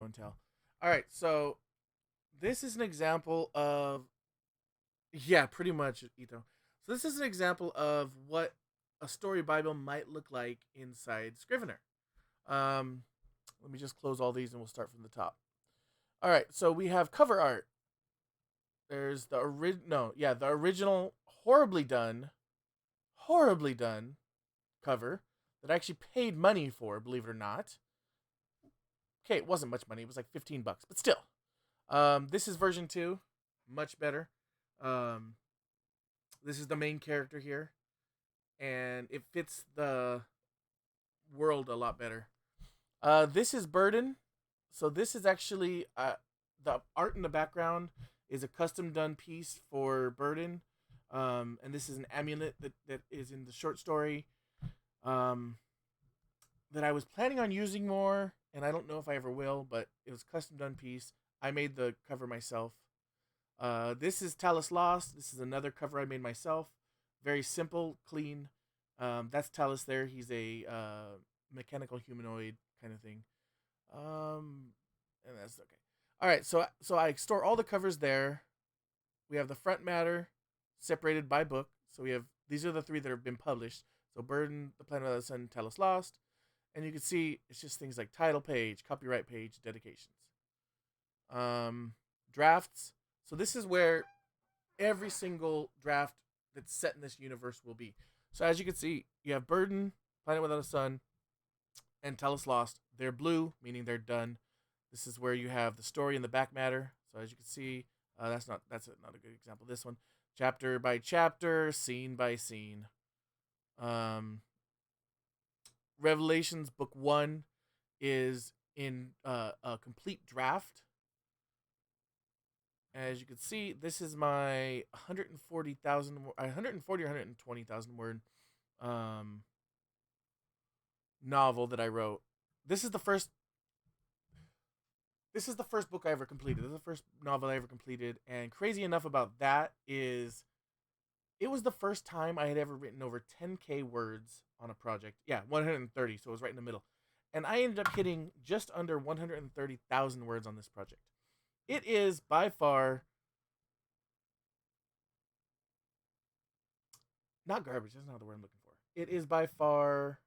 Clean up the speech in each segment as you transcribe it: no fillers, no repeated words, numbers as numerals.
and tell. All right, so this is an example of yeah, pretty much Ito. So this is an example of what a story Bible might look like inside Scrivener. Um, Let me just close all these and we'll start from the top. All right, so we have cover art. There's the the original horribly done cover that I actually paid money for, believe it or not. Okay, it wasn't much money; it was like $15, but still. This is version 2, much better. Um, this is the main character here, and it fits the world a lot better. This is Burden. So this is actually the art in the background is a custom done piece for Burden, and this is an amulet that is in the short story um, that I was planning on using more, and I don't know if I ever will, but it was a custom done piece. I made the cover myself. This is Talus Lost. This is another cover I made myself. Very simple, clean. That's Talus there. He's a mechanical humanoid kind of thing. And that's okay. All right, so I store all the covers there. We have the front matter separated by book. So we have these are the 3 that have been published. So Burden, The Planet of the Sun, Talus Lost, and you can see it's just things like title page, copyright page, dedications, um, drafts. So this is where every single draft that's set in this universe will be. So as you can see, you have Burden, Planet Without a Sun, and Talus Lost. They're blue, meaning they're done. This is where you have the story and the back matter. So as you can see, that's not a good example. This one, chapter by chapter, scene by scene. Um, Revelations book 1 is in a complete draft. As you can see, this is my 140 or 120,000 word um, novel that I wrote. This is the first. This is the first book I ever completed. This is the first novel I ever completed, and crazy enough about that is, it was the first time I had ever written over 10K words on a project. Yeah, 130, so it was right in the middle, and I ended up hitting just under 130,000 words on this project. It is by far not garbage. That's not the word I'm looking for. It is by far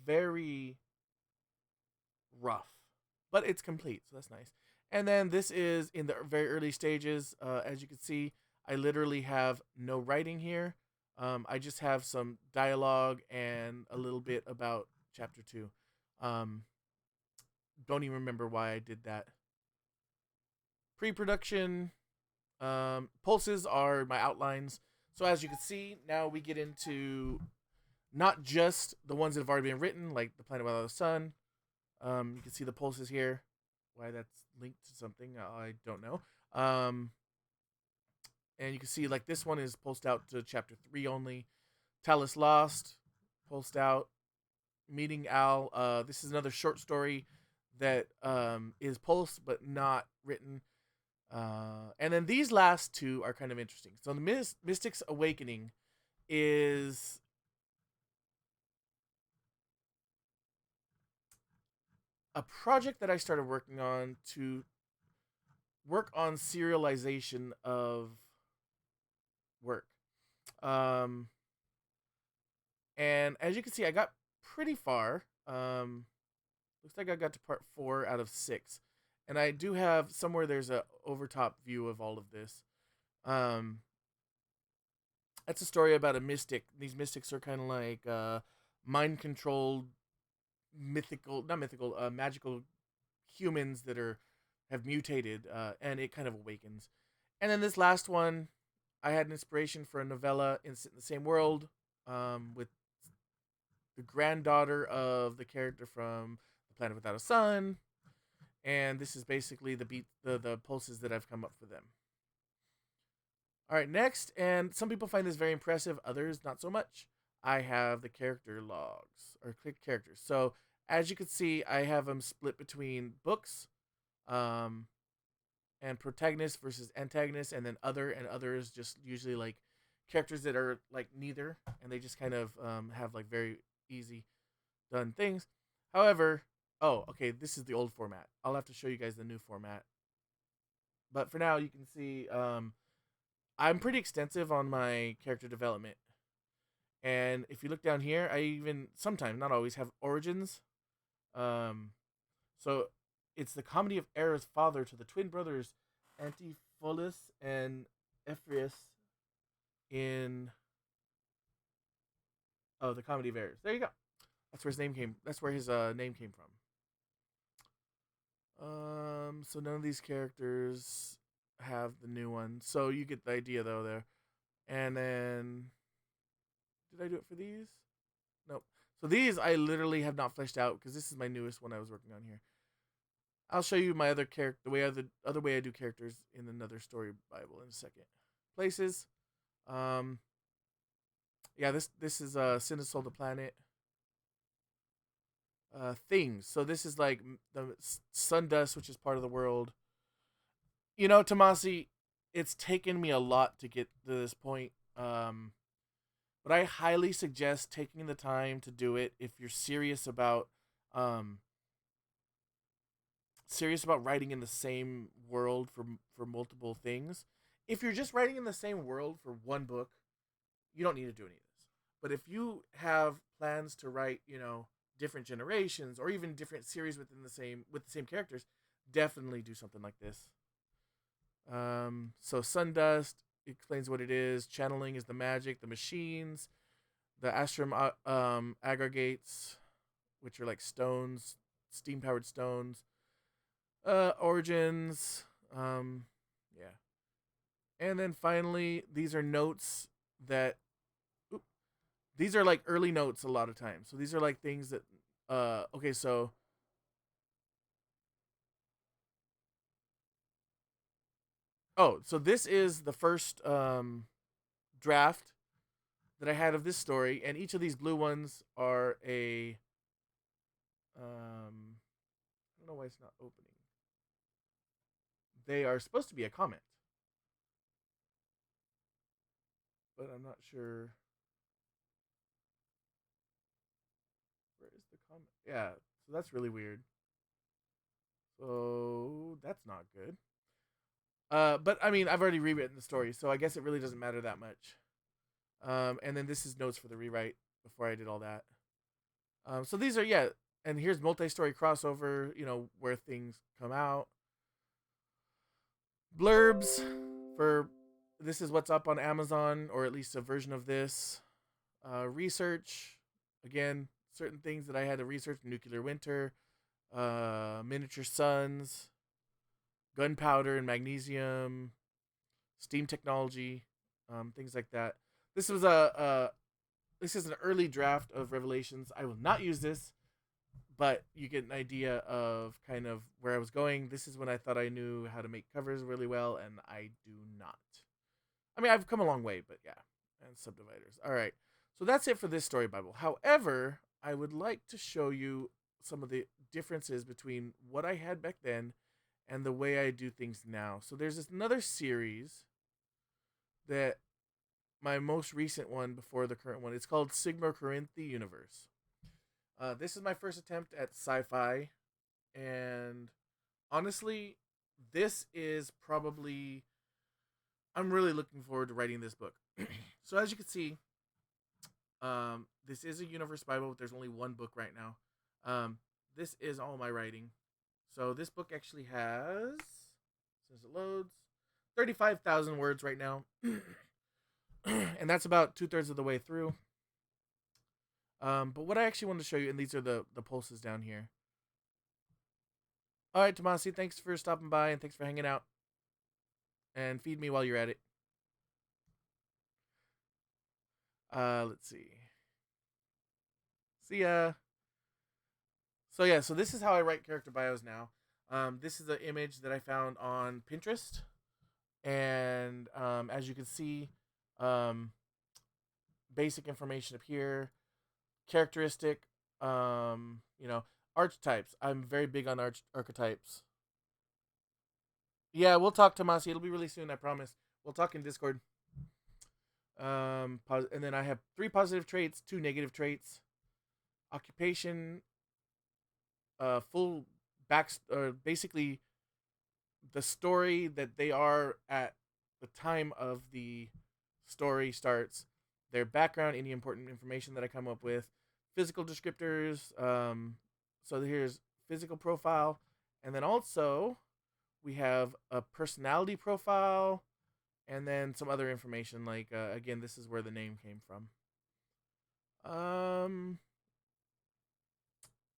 very rough, but it's complete, so that's nice. And then this is in the very early stages. As you can see, I literally have no writing here. I just have some dialogue and a little bit about chapter 2. Um, don't even remember why I did that. Pre-production pulses are my outlines. So as you can see, now we get into not just the ones that have already been written, like The Planet Without the Sun. You can see the pulses here. Why that's linked to something, I don't know. And you can see like this one is pulsed out to chapter 3 only. Talus Lost, pulsed out. Meeting Al. This is another short story that is pulsed but not written. And then these last 2 are kind of interesting. So the Mystic's Awakening is a project that I started working on to work on serialization of work. Um, and as you can see, I got pretty far. Looks like I got to part 4 out of 6, and I do have somewhere there's a overtop view of all of this. Um, that's a story about a mystic. These mystics are kind of like mind controlled, not mythical, magical humans that are have mutated, and it kind of awakens. And then this last one, I had an inspiration for a novella in the same world, with the granddaughter of the character from The Planet Without a Sun, and this is basically the pulses that I've come up for them. All right, next, and some people find this very impressive, others not so much. I have the character logs or click characters. So as you can see, I have them split between books, um, and protagonist versus antagonist, and then other, and others just usually like characters that are like neither, and they just kind of have like very easy done things. However, Oh, okay, this is the old format. I'll have to show you guys the new format. But for now, you can see I'm pretty extensive on my character development. And if you look down here, I even sometimes, not always, have origins. Um, so it's the comedy of Era's father to the twin brothers Antipholus and Ephraim in the comedy of errors. There you go. That's where his name came. That's where his name came from. So none of these characters have the new one. So you get the idea though there. And then did I do it for these? Nope. So these I literally have not fleshed out because this is my newest one I was working on here. I'll show you my other character, the way other way I do characters in another story Bible in a second. Places. Um, yeah, this is Sinesol the planet. Things. So this is like the sun dust, which is part of the world. You know, Tomasi, it's taken me a lot to get to this point. But I highly suggest taking the time to do it if you're um, serious about writing in the same world for multiple things. If you're just writing in the same world for one book, you don't need to do any of this. But if you have plans to write, different generations or even different series within the same characters, definitely do something like this. So Sundust explains what it is. Channeling is the magic, the machines, the Astrum aggregates, which are like stones, steam powered stones. Origins, yeah, and then finally these are notes that these are like early notes a lot of times. So these are like things that okay, so so this is the first draft that I had of this story, and each of these blue ones are a I don't know why it's not opening. They are supposed to be a comment, but I'm not sure where is the comment. Yeah, so that's really weird. So that's not good. But I mean, I've already rewritten the story, so I guess it really doesn't matter that much. And then this is notes for the rewrite before I did all that. So these are and here's multi-story crossover. Where things come out. Blurbs for this is what's up on Amazon, or at least a version of this. Research, again, certain things that I had to research: nuclear winter, miniature suns, gunpowder and magnesium, steam technology, things like that. This was this is an early draft of Revelations. I will not use this, but you get an idea of kind of where I was going. This is when I thought I knew how to make covers really well, and I do not. I mean, I've come a long way, but yeah, and subdividers. All right, so that's it for this story Bible. However, I would like to show you some of the differences between what I had back then and the way I do things now. So there's another series that my most recent one before the current one. It's called Sigma Corinthi Universe. This is my first attempt at sci-fi, and honestly, this is probably I'm really looking forward to writing this book. So as you can see, this is a universe Bible, but there's only one book right now. This is all my writing. So this book actually has, as it loads, 35,000 words right now. And that's about 2/3 of the way through. But what I actually wanted to show you, and these are the pulses down here. All right, Tomasi, thanks for stopping by and thanks for hanging out. And feed me while you're at it. Let's see. See ya. So yeah, so this is how I write character bios now. This is an image that I found on Pinterest, and as you can see, basic information up here, characteristic, archetypes. I'm very big on archetypes. Yeah, we'll talk, Tomasi. It'll be really soon, I promise. We'll talk in Discord. And then I have 3 positive traits, 2 negative traits. Occupation. full basically the story that they are at the time of the story starts, their background, any important information that I come up with, physical descriptors. So here's physical profile, and then also we have a personality profile, and then some other information like again, this is where the name came from.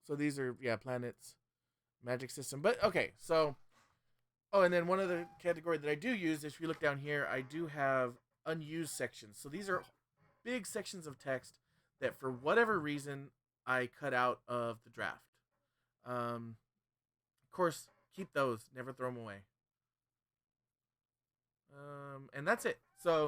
So these are planets, magic system. But okay, so and then one other category that I do use, if you look down here, I do have unused sections. So these are big sections of text that for whatever reason I cut out of the draft. Of course, keep those, never throw them away. And that's it. So